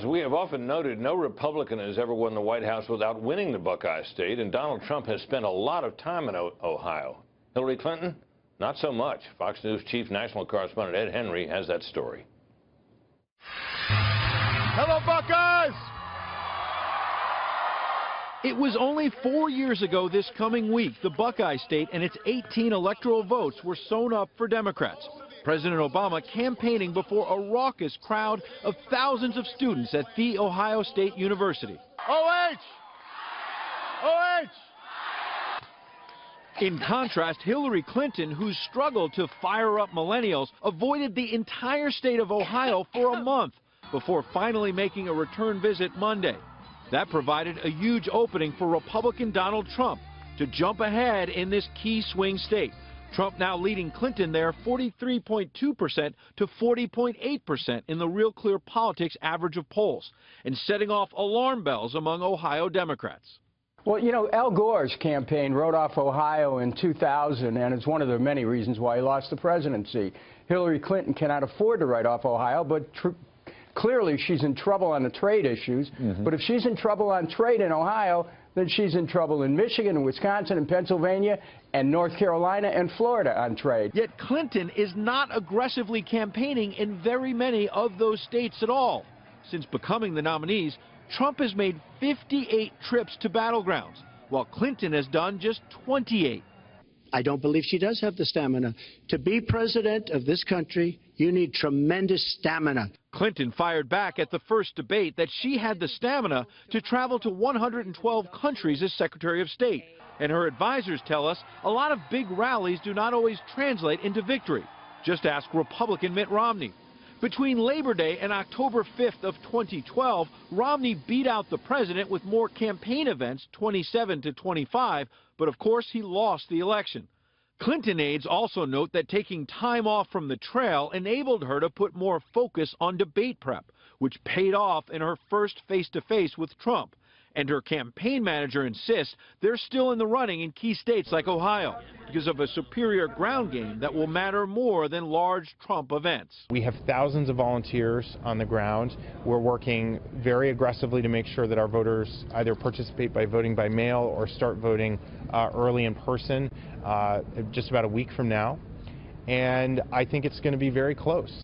As we have often noted, no Republican has ever won the White House without winning the Buckeye State, and Donald Trump has spent a lot of time in Ohio. Hillary Clinton, not so much. Fox News chief national correspondent Ed Henry has that story. Hello, Buckeyes! It was only 4 years ago this coming week the Buckeye State and its 18 electoral votes were sewn up for Democrats. President Obama campaigning before a raucous crowd of thousands of students at The Ohio State University. OH! OH! In contrast, Hillary Clinton, who struggled to fire up millennials, avoided the entire state of Ohio for a month before finally making a return visit Monday. That provided a huge opening for Republican Donald Trump to jump ahead in this key swing state. Trump now leading Clinton there 43.2% to 40.8% in the Real Clear Politics average of polls, and setting off alarm bells among Ohio Democrats. Well, you know, Al Gore's campaign wrote off Ohio in 2000, and it's one of the many reasons why he lost the presidency. Hillary Clinton cannot afford to write off Ohio, but clearly she's in trouble on the trade issues. But if she's in trouble on trade in Ohio, then she's in trouble in Michigan and Wisconsin and Pennsylvania and North Carolina and Florida on trade. Yet Clinton is not aggressively campaigning in very many of those states at all. Since becoming the nominees, Trump has made 58 trips to battlegrounds, while Clinton has done just 28. I don't believe she does have the stamina. To be president of this country, you need tremendous stamina. Clinton fired back at the first debate that she had the stamina to travel to 112 countries as Secretary of State. And her advisors tell us a lot of big rallies do not always translate into victory. Just ask Republican Mitt Romney. Between Labor Day and October 5th of 2012, Romney beat out the president with more campaign events, 27 to 25, but of course he lost the election. Clinton aides also note that taking time off from the trail enabled her to put more focus on debate prep, which paid off in her first face-to-face with Trump. And her campaign manager insists they're still in the running in key states like Ohio because of a superior ground game that will matter more than large Trump events. We have thousands of volunteers on the ground. We're working very aggressively to make sure that our voters either participate by voting by mail or start voting early in person just about a week from now. And I think it's going to be very close.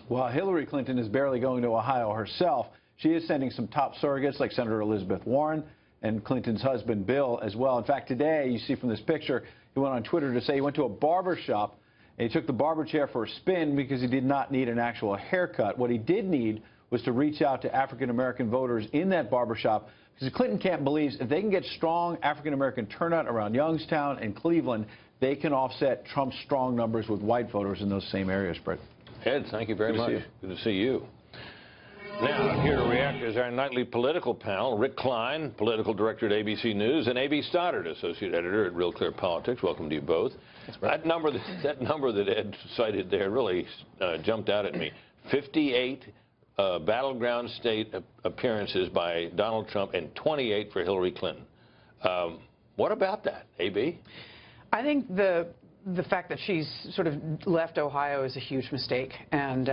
Well, Hillary Clinton is barely going to Ohio herself. She is sending some top surrogates like Senator Elizabeth Warren and Clinton's husband Bill as well. In fact, today, you see from this picture, he went on Twitter to say he went to a barber shop and he took the barber chair for a spin because he did not need an actual haircut. What he did need was to reach out to African-American voters in that barber shop because the Clinton camp believes if they can get strong African-American turnout around Youngstown and Cleveland, they can offset Trump's strong numbers with white voters in those same areas, Brett. Ed, thank you very much. Good to see you. Now, here to react is our nightly political panel, Rick Klein, political director at ABC News, and A.B. Stoddard, associate editor at Real Clear Politics. Welcome to you both. That number that Ed cited there really jumped out at me. 58 battleground state appearances by Donald Trump and 28 for Hillary Clinton. What about that, A.B.? I think the fact that she's sort of left Ohio is a huge mistake. And,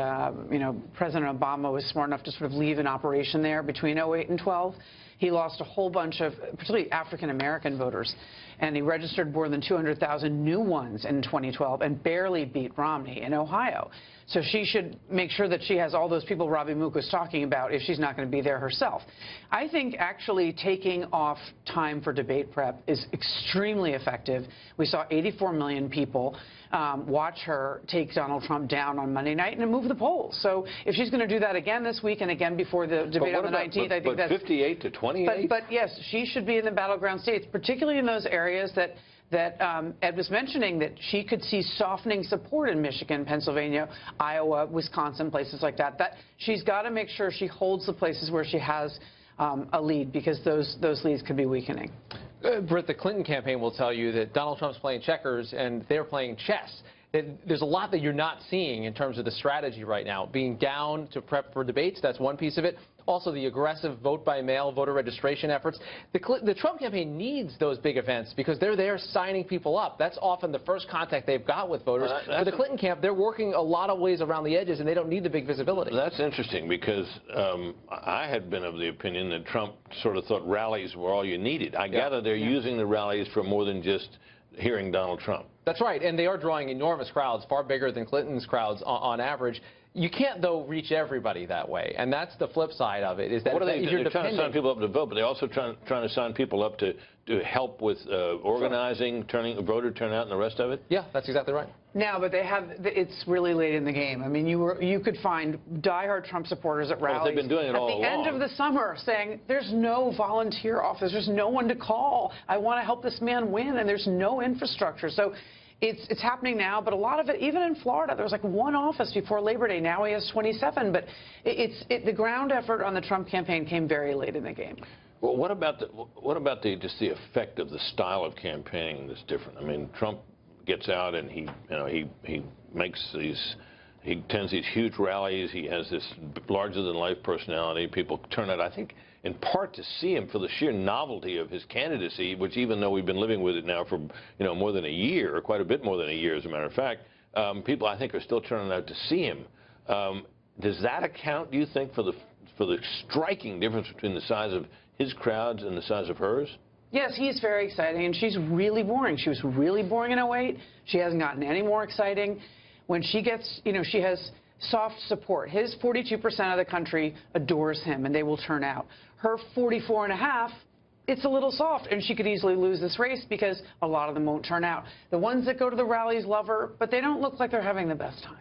you know, President Obama was smart enough to sort of leave an operation there between 08 and 12. He lost a whole bunch of, particularly African-American voters, and he registered more than 200,000 new ones in 2012 and barely beat Romney in Ohio. So she should make sure that she has all those people Robbie Mook was talking about if she's not going to be there herself. I think actually taking off time for debate prep is extremely effective. We saw 84 million people watch her take Donald Trump down on Monday night and move the polls. So if she's going to do that again this week and again before the debate on the 19th, I think that's 58 to 28. But yes, she should be in the battleground states, particularly in those areas that Ed was mentioning, that she could see softening support in Michigan, Pennsylvania, Iowa, Wisconsin, places like that. She's got to make sure she holds the places where she has a lead, because those leads could be weakening. Britt, the Clinton campaign will tell you that Donald Trump's playing checkers and they're playing chess. there's a lot that you're not seeing in terms of the strategy right now. Being down to prep for debates, that's one piece of it. Also, the aggressive vote-by-mail voter registration efforts. The Trump campaign needs those big events because they're there signing people up. That's often the first contact they've got with voters. For the Clinton camp, they're working a lot of ways around the edges, and they don't need the big visibility. That's interesting because I had been of the opinion that Trump sort of thought rallies were all you needed. I gather they're using the rallies for more than just hearing Donald Trump. That's right, and they are drawing enormous crowds, far bigger than Clinton's crowds on average. You can't, though, reach everybody that way, and that's the flip side of it. Is that what are they doing? They're trying to sign people up to vote, but they're also trying to sign people up to help with organizing, voter turnout, and the rest of it. Yeah, that's exactly right. Now, but it's really late in the game. I mean, you could find diehard Trump supporters at rallies they've been doing it all at the end of the summer saying, there's no volunteer office, there's no one to call. I want to help this man win, and there's no infrastructure. So it's happening now, but a lot of it, even in Florida, there was like one office before Labor Day. Now he has 27. But the ground effort on the Trump campaign came very late in the game. Well, what about just the effect of the style of campaigning that's different? I mean, Trump gets out and he attends these huge rallies. He has this larger-than-life personality. People turn out, I think, in part to see him for the sheer novelty of his candidacy, which even though we've been living with it now for more than a year, or quite a bit more than a year, as a matter of fact, people I think are still turning out to see him. Does that account, do you think, for the striking difference between the size of his crowds and the size of hers? Yes, he's very exciting, and she's really boring. She was really boring in 08. She hasn't gotten any more exciting. When she gets, she has soft support. His 42% of the country adores him, and they will turn out. Her 44.5%, it's a little soft, and she could easily lose this race because a lot of them won't turn out. The ones that go to the rallies love her, but they don't look like they're having the best time.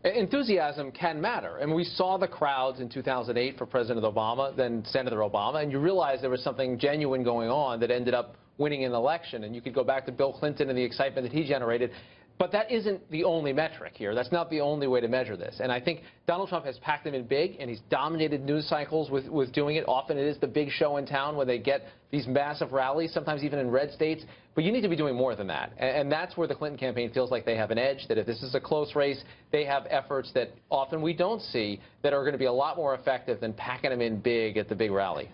Enthusiasm can matter. And we saw the crowds in 2008 for President Obama, then Senator Obama, and you realize there was something genuine going on that ended up winning an election. And you could go back to Bill Clinton and the excitement that he generated. But that isn't the only metric here. That's not the only way to measure this. And I think Donald Trump has packed them in big, and he's dominated news cycles with doing it. Often it is the big show in town when they get these massive rallies, sometimes even in red states. But you need to be doing more than that. And that's where the Clinton campaign feels like they have an edge, that if this is a close race, they have efforts that often we don't see that are going to be a lot more effective than packing them in big at the big rally.